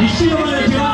निश्चित भावे देखिबा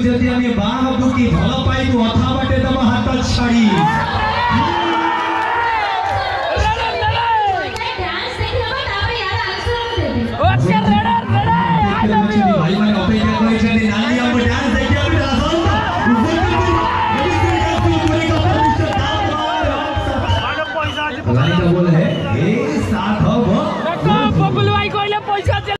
जदि आम बाबू की भल पाइबू अथा बाटे दब हाथ छाड़ी भाई मैंने अपेक्षा करी नानी हम डांस देखिए अभी बोले है ए साथ हो बबलू भाई कहले पैसा